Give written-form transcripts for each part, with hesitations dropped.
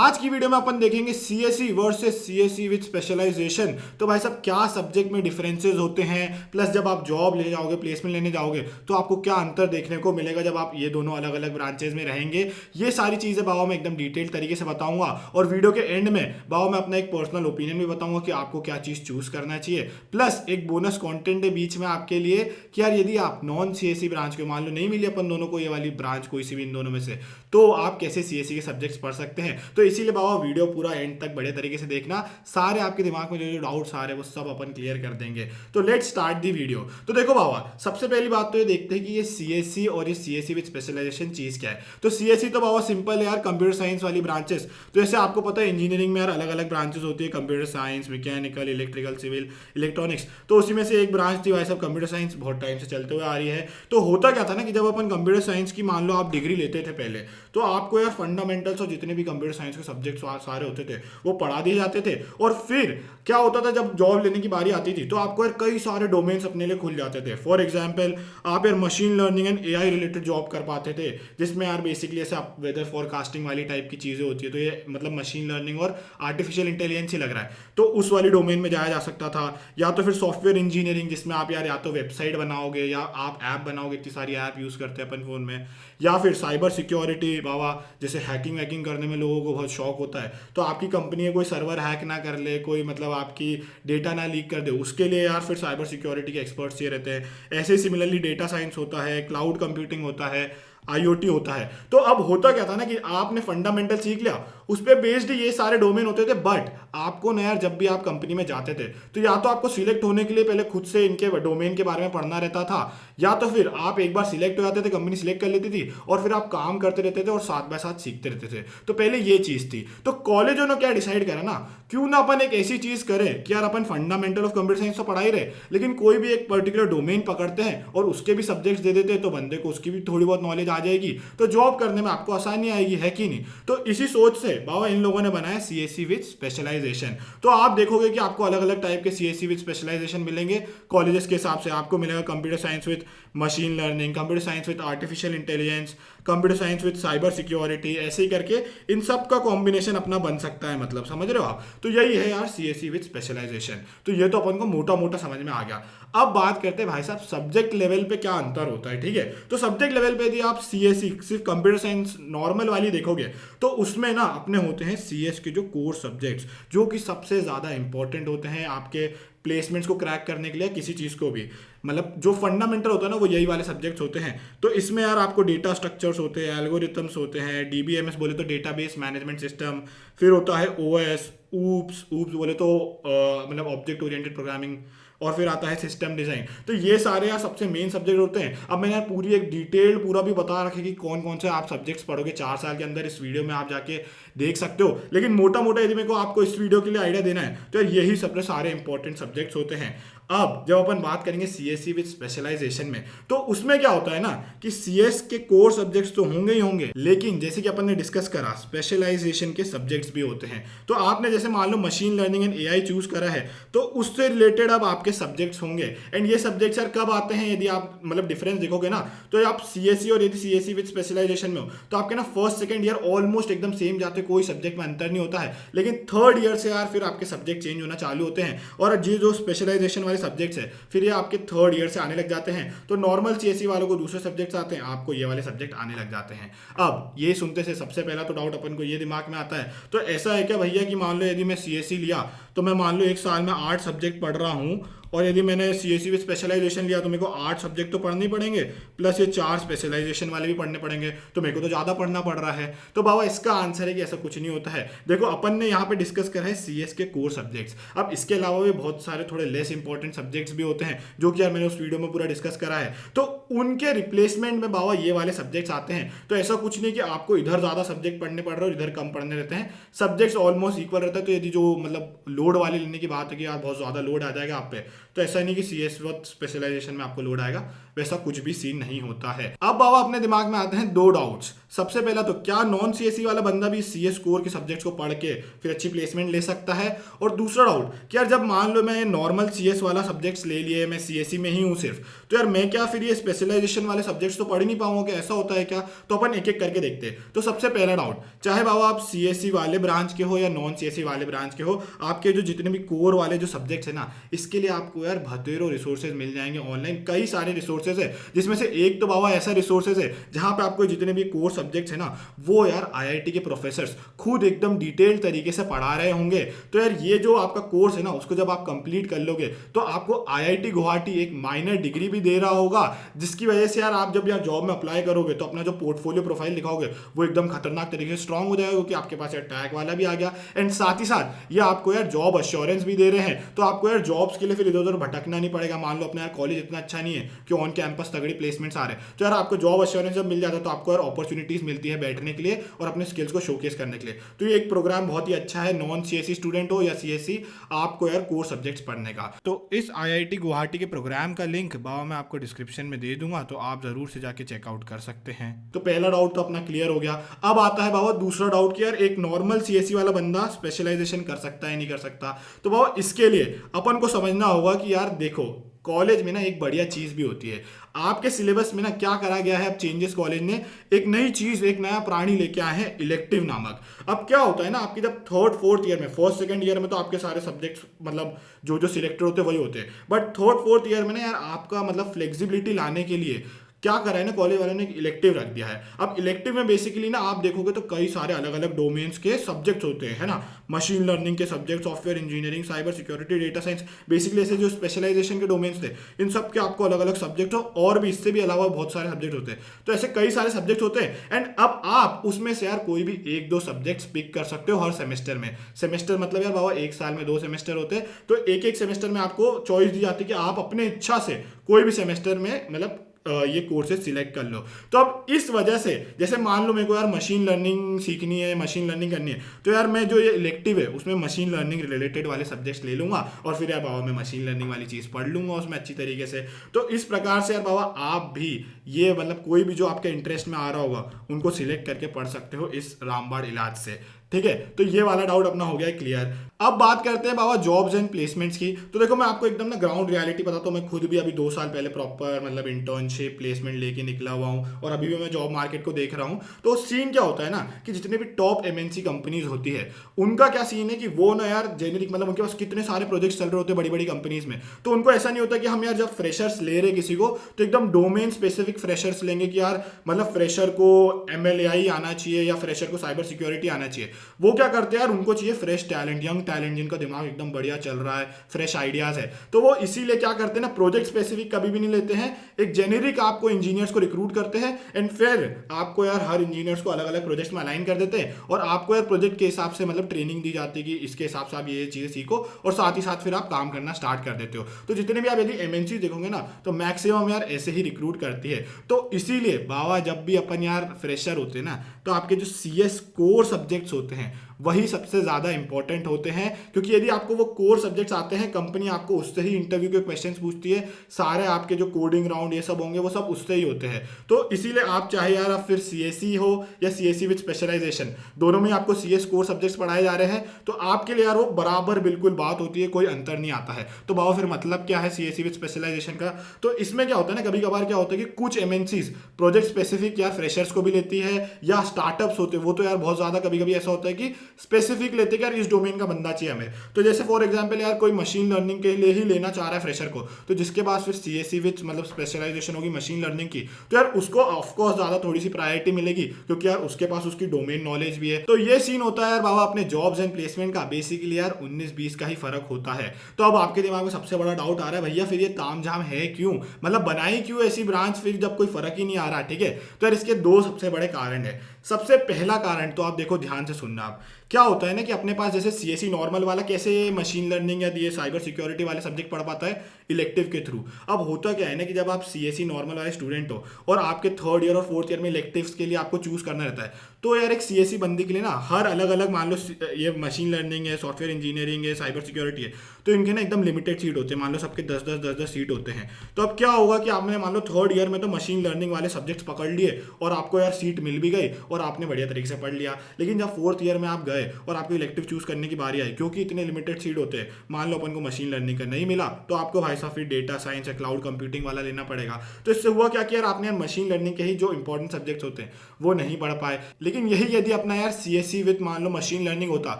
आज की वीडियो में अपन देखेंगे CSE versus CSE with specialization. तो भाई साहब क्या सब्जेक्ट में डिफरेंसेस होते हैं, प्लस जब आप जॉब ले जाओगे, प्लेसमेंट लेने जाओगे तो आपको क्या अंतर देखने को मिलेगा जब आप ये दोनों अलग अलग ब्रांचेज में रहेंगे। ये सारी चीजें बाबा मैं एकदम डिटेल तरीके से बताऊंगा और वीडियो के एंड में बाबा मैं अपना एक पर्सनल ओपिनियन भी बताऊंगा कि आपको क्या चीज चूज करना चाहिए। प्लस एक बोनस कंटेंट है बीच में आपके लिए कि यार यदि आप नॉन सीएसई ब्रांच के, मान लो नहीं मिली अपन दोनों को ये वाली ब्रांच कोई सी भी इन दोनों में से, तो आप कैसे सीएसई के सब्जेक्ट्स पढ़ सकते हैं। तो इसीलिए बाबा वीडियो पूरा एंड तक बड़े तरीके से देखना, सारे आपके दिमाग में जो जो डाउट्स आ रहे हैं वो सब अपन क्लियर कर देंगे। तो लेट्स स्टार्ट दी वीडियो। तो देखो बाबा, सबसे पहली बात तो ये देखते हैं कि ये सीएसई और ये सीएसई विद स्पेशलाइजेशन चीज क्या है। तो सीएसई तो बाबा सिंपल है यार, कंप्यूटर साइंस वाली ब्रांचेस। तो जैसे आपको पता है इंजीनियरिंग में यार अलग अलग ब्रांचेस होती है, computer science, mechanical, electrical, civil, electronics. तो उसी में से एक ब्रांच थी भाई साहब कंप्यूटर साइंस, बहुत टाइम से चलते हुए आ रही है। तो होता क्या था ना कि जब अपन कंप्यूटर साइंस की मान लो आप डिग्री लेते थे पहले, तो आपको यार फंडामेंटल्स और जितने भी कंप्यूटर साइंस के सब्जेक्ट्स सारे होते थे वो पढ़ा दिए जाते थे। और फिर क्या होता था जब जॉब लेने की बारी आती थी तो आपको यार कई सारे डोमेन्स अपने लिए खुल जाते थे। फॉर एग्जांपल आप यार machine learning and AI related job कर पाते थे, जिसमें यार बेसिकली ऐसे आप वेदर फोरकास्टिंग वाली टाइप की चीज़ें होती है। तो ये मतलब मशीन लर्निंग और आर्टिफिशियल इंटेलिजेंस ही लग रहा है, तो उस वाली डोमेन में जाया जा सकता था। या तो फिर सॉफ्टवेयर इंजीनियरिंग, जिसमें आप यार या तो वेबसाइट बनाओगे या आप ऐप बनाओगे, इतनी सारी ऐप यूज़ करते हैं अपन फ़ोन में। या फिर साइबर सिक्योरिटी बाबा, जैसे हैकिंग वैकिंग करने में लोगों को बहुत शौक होता है, तो आपकी कंपनी है कोई सर्वर हैक ना कर ले, कोई मतलब आपकी डेटा ना लीक कर दे, उसके लिए यार फिर साइबर सिक्योरिटी के एक्सपर्ट्स चाहिए रहते हैं। ऐसे ही सिमिलरली डेटा साइंस होता है, क्लाउड कंप्यूटिंग होता है, आईओटी होता है। तो अब होता क्या था ना कि आपने फंडामेंटल सीख लिया, उस पर बेस्ड ये सारे डोमेन होते थे। बट आपको ना यार जब भी आप कंपनी में जाते थे तो या तो आपको सिलेक्ट होने के लिए पहले खुद से इनके डोमेन के बारे में पढ़ना रहता था, या तो फिर आप एक बार सिलेक्ट हो जाते थे, कंपनी सिलेक्ट कर लेती थी और फिर आप काम करते रहते थे और साथ बाय साथ सीखते रहते थे। तो पहले ये चीज़ थी। तो कॉलेजों ने क्या डिसाइड करा ना, क्यों ना अपन एक ऐसी चीज़ करें कि यार अपन फंडामेंटल ऑफ कंप्यूटर साइंस तो पढ़ा ही रहे, लेकिन कोई भी एक पर्टिकुलर डोमेन पकड़ते हैं और उसके भी सब्जेक्ट्स दे देते हैं, तो बंदे को उसकी भी थोड़ी बहुत नॉलेज आ जाएगी, तो जॉब करने में आपको आसानी आएगी, है कि नहीं। तो इसी सोच से बाबा इन लोगों ने बनाया सीएसई विद स्पेशलाइजेशन। तो आप देखोगे कि आपको अलग अलग टाइप के सीएसई विद स्पेशलाइजेशन मिलेंगे कॉलेजेस के हिसाब से। आपको मिलेगा computer science with machine learning, computer science with artificial intelligence, computer science with cyber security, ऐसे ही करके इन सब का कॉम्बिनेशन अपना बन सकता है, मतलब समझ रहे हो आप। तो यही है यार सीएसई विद स्पेशलाइजेशन। तो ये तो अपन को मोटा मोटा समझ में आ गया। अब बात करते हैं भाई साहब सब्जेक्ट लेवल पे क्या अंतर होता है, ठीक है। तो सब्जेक्ट लेवल पे यदि आप सीएसई सिर्फ कंप्यूटर साइंस नॉर्मल वाली देखोगे तो उसमें ना अपने होते हैं सीएस के जो कोर सब्जेक्ट्स, जो कि सबसे ज़्यादा इंपॉर्टेंट होते हैं आपके प्लेसमेंट्स को क्रैक करने के लिए, किसी चीज़ को भी। मतलब जो फंडामेंटल होता है ना वो यही वाले सब्जेक्ट्स होते हैं। तो इसमें यार आपको डेटा स्ट्रक्चर्स होते हैं, एल्गोरिथम्स होते हैं, डीबीएमएस बोले तो डेटाबेस मैनेजमेंट सिस्टम, फिर होता है ओएस, ऊप्स बोले तो मतलब ऑब्जेक्ट ओरिएंटेड प्रोग्रामिंग, और फिर आता है सिस्टम डिजाइन। तो ये सारे यार सबसे मेन सब्जेक्ट होते हैं। अब मैंने यार पूरी एक डिटेल पूरा भी बता रखे कि कौन कौन से आप सब्जेक्ट्स पढ़ोगे 4 साल के अंदर, इस वीडियो में आप जाके देख सकते हो। लेकिन मोटा मोटा यदि मेरे को आपको इस वीडियो के लिए आइडिया देना है तो यार यही सबसे सारे इंपॉर्टेंट सब्जेक्ट्स होते हैं। अब जब अपन बात करेंगे सीएसई विद स्पेशलाइजेशन में, तो उसमें क्या होता है ना कि सीएस के कोर सब्जेक्ट्स तो होंगे ही होंगे, लेकिन जैसे कि अपन ने डिस्कस करा स्पेशलाइजेशन के सब्जेक्ट्स भी होते हैं। तो आपने जैसे मान लो machine learning and AI choose करा है, तो उससे रिलेटेड अब आपके सब्जेक्ट्स होंगे। एंड ये सब्जेक्ट्स यार कब आते हैं, यदि आप मतलब डिफरेंस देखोगे ना, तो आप सीएसई और यदि सीएसई विद स्पेशलाइजेशन में हो तो आपके ना फर्स्ट सेकंड ईयर ऑलमोस्ट एकदम सेम जाते, कोई सब्जेक्ट में अंतर नहीं होता है। लेकिन थर्ड ईयर से यार फिर आपके सब्जेक्ट चेंज होना चालू होते हैं, और ये जो स्पेशलाइजेशन वाले सब्जेक्ट्स है फिर ये आपके थर्ड ईयर से आने लग जाते हैं। तो नॉर्मल सीएसई वालों को दूसरे सब्जेक्ट्स आते हैं, आपको ये वाले सब्जेक्ट आने लग जाते हैं। अब ये सुनते से सबसे पहला तो डाउट अपन को ये दिमाग में आता है, तो ऐसा है क्या भैया कि मान लो यदि मैं सीएसई लिया तो मैं मान लो एक साल में 8 सब्जेक्ट पढ़ रहा हूँ, और यदि मैंने सीएसई विद स्पेशलाइजेशन लिया तो मेरे को 8 सब्जेक्ट तो पढ़ने ही पड़ेंगे, प्लस ये 4 स्पेशलाइजेशन वाले भी पढ़ने पड़ेंगे, तो मेरे को तो ज़्यादा पढ़ना पड़ रहा है। तो बाबा इसका आंसर है कि ऐसा कुछ नहीं होता है। देखो अपन ने यहाँ पे डिस्कस करा है सीएस के कोर सब्जेक्ट्स। अब इसके अलावा भी बहुत सारे थोड़े लेस इंपॉर्टेंट सब्जेक्ट्स भी होते हैं, जो कि यार मैंने उस वीडियो में पूरा डिस्कस करा है। तो उनके रिप्लेसमेंट में बाबा ये वाले सब्जेक्ट्स आते हैं। तो ऐसा कुछ नहीं कि आपको इधर ज़्यादा सब्जेक्ट पढ़ने पड़ रहे हो, इधर कम पढ़ने रहते हैं, सब्जेक्ट्स ऑलमोस्ट इक्वल रहता है। तो यदि जो मतलब लोड वाले लेने की बात है कि यार बहुत ज़्यादा लोड आ जाएगा आप पे, तो ऐसा नहीं कि CS स्पेशलाइजेशन में आपको लोड आएगा, वैसा कुछ भी सीन नहीं होता है। अब बाबा अपने दिमाग में आते हैं दो डाउट्स। सबसे पहला तो क्या नॉन CSE वाला बंदा भी CS कोर के सब्जेक्ट्स को पढ़ के फिर अच्छी प्लेसमेंट ले सकता है? और दूसरा डाउट कि यार जब मान लो मैं नॉर्मल CS वाला सब्जेक्ट्स ले लिए, मैं CSE में ही हूँ सिर्फ, तो यार मैं क्या फिर ये स्पेशलाइजेशन वाले सब्जेक्ट्स तो पढ़ ही नहीं पाऊंगा? क्या ऐसा होता है क्या? तो अपन एक एक करके देखते हैं। तो सबसे पहला डाउट, चाहे बाबा आप CSE वाले ब्रांच के हो या नॉन CSE वाले ब्रांच के हो, आपके जो जितने भी कोर वाले जो सब्जेक्ट्स है ना, इसके लिए आपको यार भतेरों रिसोर्सेज मिल जाएंगे ऑनलाइन। कई सारे रिसोर्सेज है, जिसमें से एक तो बाबा ऐसा रिसोर्सेज है जहां पे आपको जितने भी कोर सब्जेक्ट्स है ना, वो यार IIT के प्रोफेसर्स खुद एकदम डिटेल तरीके से पढ़ा रहे होंगे। तो यार ये जो आपका कोर्स है ना, उसको जब आप कंप्लीट कर लोगे तो आपको IIT गुवाहाटी एक माइनर डिग्री भी दे रहा होगा, जिसकी वजह से यार आप जब यार जॉब में अप्लाई करोगे तो अपना जो पोर्टफोलियो प्रोफाइल दिखाओगे वो एकदम खतरनाक तरीके से स्ट्रांग हो जाएगा, क्योंकि आपके पास यार टैग वाला भी आ गया। एंड साथ ही साथ ये आपको यार जॉब अश्योरेंस भी दे रहे हैं, तो आपको यार जॉब्स के लिए फिर इधर उधर भटकना नहीं पड़ेगा। मान लो अपना यार कॉलेज इतना अच्छा नहीं है कि ऑन कैंपस तगड़ी प्लेसमेंट्स आ रहे हैं, तो यार आपको जॉब अश्योरेंस जब मिल जाता है तो आपको यार अपॉर्चुनिटीज मिलती है बैठने के लिए और अपने स्किल्स को शोकेस करने के लिए। तो ये एक प्रोग्राम बहुत ही अच्छा है, नॉन CSE स्टूडेंट हो या CSE, आपको यार कोर सब्जेक्ट्स पढ़ने का। तो इस IIT गुवाहाटी के प्रोग्राम का लिंक बाबा मैं आपको डिस्क्रिप्शन में दे दूंगा, तो आप जरूर से जाके चेकआउट कर सकते हैं। तो पहला डाउट तो अपना क्लियर हो गया। अब आता है बाबा दूसरा डाउट कि यार एक नॉर्मल CSE वाला बंदा स्पेशलाइजेशन कर सकता है नहीं कर सकता? तो बाबा इसके लिए अपन को समझना होगा कि यार देखो, कॉलेज में ना एक बढ़िया चीज भी होती है। आपके सिलेबस में ना क्या करा गया है अब चेंजेस, कॉलेज ने एक नई चीज, एक नया प्राणी लेके आए हैं, इलेक्टिव नामक। अब क्या होता है ना, आपकी जब थर्ड फोर्थ ईयर में, फर्स्ट सेकंड ईयर में तो आपके सारे सब्जेक्ट्स मतलब जो जो सिलेक्टेड होते हैं वही होते हैं, बट थर्ड फोर्थ ईयर में ना यार आपका मतलब फ्लेक्सिबिलिटी लाने के लिए क्या करा है ना कॉलेज वालों ने, एक इलेक्टिव रख दिया है। अब इलेक्टिव में बेसिकली ना आप देखोगे तो कई सारे अलग अलग डोमेन्स के सब्जेक्ट्स होते हैं, है ना, मशीन लर्निंग के subject, software engineering, cyber security, data science, basically ऐसे जो स्पेशलाइजेशन के डोमेन्स थे, इन सब के आपको अलग अलग सब्जेक्ट हो, और भी इससे भी अलावा बहुत सारे सब्जेक्ट होते हैं। तो ऐसे कई सारे सब्जेक्ट होते हैं, एंड अब आप उसमें से यार कोई भी एक दो सब्जेक्ट्स पिक कर सकते हो हर सेमेस्टर में। सेमेस्टर मतलब यार बाबा एक साल में 2 सेमेस्टर होते हैं, तो एक एक सेमेस्टर में आपको चॉइस दी जाती है कि आप अपने इच्छा से कोई भी सेमेस्टर में मतलब ये कोर्सेज सिलेक्ट कर लो। तो अब इस वजह से जैसे मान लो मेरे को यार मशीन लर्निंग सीखनी है, मशीन लर्निंग करनी है, तो यार मैं जो ये इलेक्टिव है उसमें मशीन लर्निंग रिलेटेड वाले सब्जेक्ट्स ले लूंगा, और फिर यार बाबा मैं मशीन लर्निंग वाली चीज़ पढ़ लूंगा उसमें अच्छी तरीके से। तो इस प्रकार से यार बाबा आप भी ये मतलब कोई भी जो आपके इंटरेस्ट में आ रहा होगा उनको सिलेक्ट करके पढ़ सकते हो इस रामबाण इलाज से। ठीक है, तो ये वाला डाउट अपना हो गया क्लियर। अब बात करते हैं बाबा जॉब्स एंड प्लेसमेंट्स की। तो देखो मैं आपको एकदम ना ग्राउंड रियलिटी बताता हूँ, मैं खुद भी अभी 2 साल पहले प्रॉपर मतलब इंटर्नशिप प्लेसमेंट लेके निकला हुआ हूँ, और अभी भी मैं जॉब मार्केट को देख रहा हूँ। तो सीन क्या होता है ना कि जितने भी टॉप MNC कंपनीज होती है उनका क्या सीन है कि वो ना यार जेनरिक मतलब उनके पास कितने सारे प्रोजेक्ट्स चल रहे होते हैं बड़ी बड़ी कंपनीज में, तो उनको ऐसा नहीं होता कि हम यार जब फ्रेशर्स ले रहे किसी को तो एकदम डोमेन स्पेसिफिक फ्रेशर्स लेंगे कि यार मतलब फ्रेशर को MLAI आना चाहिए या फ्रेशर को साइबर सिक्योरिटी आना चाहिए। वो क्या करते हैं यार, उनको चाहिए फ्रेश टैलेंट, यंग टैलेंट जिनका दिमाग एकदम बढ़िया चल रहा है, फ्रेश आइडियाज है। तो वो इसीलिए क्या करते हैं ना, प्रोजेक्ट स्पेसिफिक कभी भी नहीं लेते हैं, एक जेनेरिक आपको इंजीनियर्स को रिक्रूट करते हैं, एंड फिर आपको यार हर इंजीनियर्स को अलग अलग प्रोजेक्ट्स में अलाइन कर देते हैं, और आपको यार प्रोजेक्ट के हिसाब से मतलब ट्रेनिंग दी जाती है कि इसके हिसाब से आप ये चीज़ें सीखो, और साथ ही साथ फिर आप काम करना स्टार्ट कर देते हो। तो जितने भी आप यदि MNC देखोगे ना तो मैक्सिमम यार ऐसे ही रिक्रूट करती है। तो इसीलिए बाबा जब भी अपन यार फ्रेशर होते हैं ना, तो आपके जो CS कोर सब्जेक्ट्स होते हैं वही सबसे ज़्यादा इंपॉर्टेंट होते हैं, क्योंकि यदि आपको वो कोर सब्जेक्ट्स आते हैं, कंपनी आपको उससे ही इंटरव्यू के क्वेश्चंस पूछती है, सारे आपके जो कोडिंग राउंड ये सब होंगे वो सब उससे ही होते हैं। तो इसीलिए आप चाहे यार आप फिर CSE हो या CSE विद स्पेशलाइजेशन, दोनों में आपको CS कोर सब्जेक्ट्स पढ़ाए जा रहे हैं, तो आपके लिए यार वो बराबर बिल्कुल बात होती है, कोई अंतर नहीं आता है। तो बाबा फिर मतलब क्या है CSE विद स्पेशलाइजेशन का? तो इसमें क्या होता है ना, कभी कभार क्या होता है कि कुछ MNCs प्रोजेक्ट स्पेसिफिक यार फ्रेशर्स को भी लेती है, या स्टार्टअप्स होते हैं वो तो यार बहुत ज़्यादा कभी कभी ऐसा होता है कि स्पेसिफिक लेते हैं यार इस डोमेन का बंदा चाहिए हमें। तो जैसे फॉर एग्जांपल यार कोई मशीन लर्निंग के लिए ही लेना चाह रहा है फ्रेशर को, तो जिसके पास फिर CSE विद मतलब स्पेशलाइजेशन होगी मशीन लर्निंग की, तो यार उसको ऑफकोर्स ज़्यादा थोड़ी सी प्रायोरिटी मिलेगी, क्योंकि यार उसके पास उसकी डोमेन नॉलेज भी है। तो ये सीन होता है यार बाबा अपने जॉब्स एंड प्लेसमेंट का, बेसिकली यार 19-20 का ही फर्क होता है। तो अब आपके दिमाग में सबसे बड़ा डाउट आ रहा है, भैया फिर ये तामझाम है क्यों, मतलब बनाई क्यों ऐसी ब्रांच फिर जब कोई फर्क ही नहीं आ रहा? ठीक है, तो यार इसके 2 सबसे बड़े कारण है। सबसे पहला कारण तो आप देखो ध्यान से सुनना, आप क्या होता है ना कि अपने पास जैसे CSE नॉर्मल वाला कैसे मशीन लर्निंग या ये साइबर सिक्योरिटी वाले सब्जेक्ट पढ़ पाता है इलेक्टिव के थ्रू। अब होता क्या है ना कि जब आप CSE नॉर्मल वाले स्टूडेंट हो और आपके 3rd ईयर और 4th ईयर में इलेक्टिव्स के लिए आपको चूज करना रहता है, तो यार एक सीएसई बंदी के लिए ना हर अलग अलग मान लो ये मशीन लर्निंग है, सॉफ्टवेयर इंजीनियरिंग है, साइबर सिक्योरिटी है, तो इनके ना एकदम लिमिटेड सीट होते हैं, मान लो सबके 10-10 सीट होते हैं। तो अब क्या होगा कि आपने मान लो थर्ड ईयर में तो मशीन लर्निंग वाले सब्जेक्ट्स पकड़ लिए और आपको यार सीट मिल भी गई और आपने बढ़िया तरीके से पढ़ लिया, लेकिन जब फोर्थ ईयर में आप गए और आपको इलेक्टिव चूज करने की बारी आई, क्योंकि इतने लिमिटेड सीट होते हैं, मान लो अपन को मशीन लर्निंग का नहीं मिला, तो आपको भाई साहब फिर डेटा साइंस या क्लाउड कंप्यूटिंग वाला लेना पड़ेगा। तो इससे हुआ क्या कि यार आपने मशीन लर्निंग के ही जो इंपॉर्टेंट सब्जेक्ट्स होते हैं वो नहीं पढ़ पाए। लेकिन यही यदि अपना यार सीएससी विद मान लो मशीन लर्निंग होता,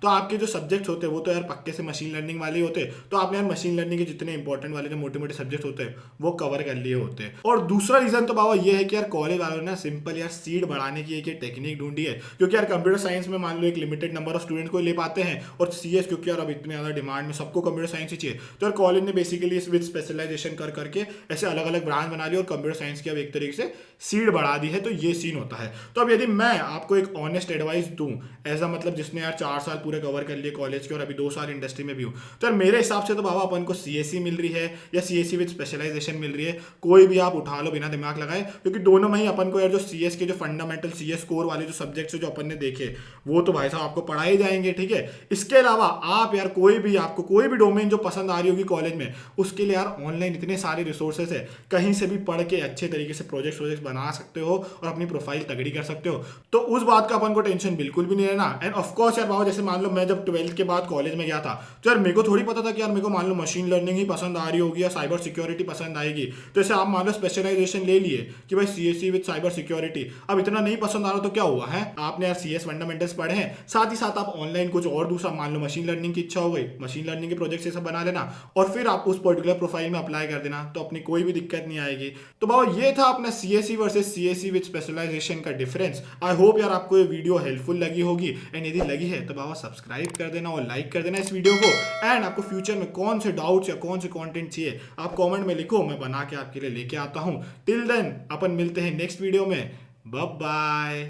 तो आपके जो सब्जेक्ट्स होते वो तो यार पक्के से मशीन लर्निंग वाले ही होते, तो आपने यार मशीन लर्निंग के जितने इंपॉर्टेंट वाले जो मोटे मोटे सब्जेक्ट होते हैं वो कवर कर लिए होते। और दूसरा रीजन तो बाबा ये है कि यार कॉलेज वालों ने सिंपल यार सीट बढ़ाने की एक टेक्निक ढूंढी है, क्योंकि यार कंप्यूटर साइंस में मान लो एक लिमिटेड नंबर ऑफ स्टूडेंट को ले पाते हैं, और सीएस क्योंकि यार अब इतने ज्यादा डिमांड में सबको कंप्यूटर साइंस ही चाहिए, तो यार कॉलेज ने बेसिकली इस विद स्पेशलाइजेशन कर करके ऐसे अलग अलग ब्रांच बना ली और कंप्यूटर साइंस की अब एक तरीके से सीट बढ़ा दी है। तो ये सीन होता है। तो अब यदि मैं आपको एक ऑनेस्ट एडवाइस दूं एज अ मतलब जिसने यार 4 साल पूरे कवर कर लिए कॉलेज के और अभी 2 साल इंडस्ट्री में भी हूं, तो यार मेरे हिसाब से तो बाबा अपन को सीएससी मिल रही है या सीएससी विद स्पेशलाइजेशन मिल रही है, कोई भी आप उठा लो बिना दिमाग लगाए, क्योंकि दोनों में ही अपन को यार जो सीएस के जो फंडामेंटल सीएस कोर वाले जो सब्जेक्ट्स जो अपन ने देखे वो तो भाई साहब आपको पढ़ाए जाएंगे, ठीक है। इसके अलावा आप यार आपको कोई भी डोमेन जो पसंद आ रही होगी कॉलेज में, उसके लिए यार ऑनलाइन इतने सारे रिसोर्सेज है, कहीं से भी पढ़ के अच्छे तरीके से प्रोजेक्ट बना सकते हो और अपनी प्रोफाइल तगड़ी कर सकते हो। तो उस बात का अपन को टेंशन बिल्कुल भी नहीं रहना। एंड ऑफ कोर्स यार बाबा जैसे मान लो मैं जब 12th के बाद कॉलेज में गया था, तो यार मेरे को थोड़ी पता था कि यार मेरे को मान लो मशीन लर्निंग ही पसंद आ रही होगी या साइबर सिक्योरिटी पसंद आएगी। तो जैसे आप मान लो स्पेशलाइजेशन ले लिए कि भाई सीएससी विद साइबर सिक्योरिटी, अब इतना नहीं पसंद आ रहा तो क्या हुआ है, आपने यार सीएस फंडामेंटल्स पढ़े हैं, साथ ही साथ आप ऑनलाइन कुछ और दूसरा मान लो मशीन लर्निंग की इच्छा हो गई, मशीन लर्निंग के प्रोजेक्ट से सब बना लेना और फिर आप उस पर्टिकुलर प्रोफाइल में अप्लाई कर देना, तो अपनी कोई भी दिक्कत नहीं आएगी। तो बाबा ये था अपना CSC versus CSC with specialization का डिफरेंस। आई होप यार आपको ये वीडियो हेल्पफुल लगी होगी, एंड यदि लगी है तो बाबा सब्सक्राइब कर देना और लाइक कर देना इस वीडियो को। एंड आपको फ्यूचर में कौन से डाउट्स या कौन से कंटेंट चाहिए आप कमेंट में लिखो, मैं बना के आपके लिए लेके आता हूं। टिल देन अपन मिलते हैं नेक्स्ट वीडियो में, बाय बाय।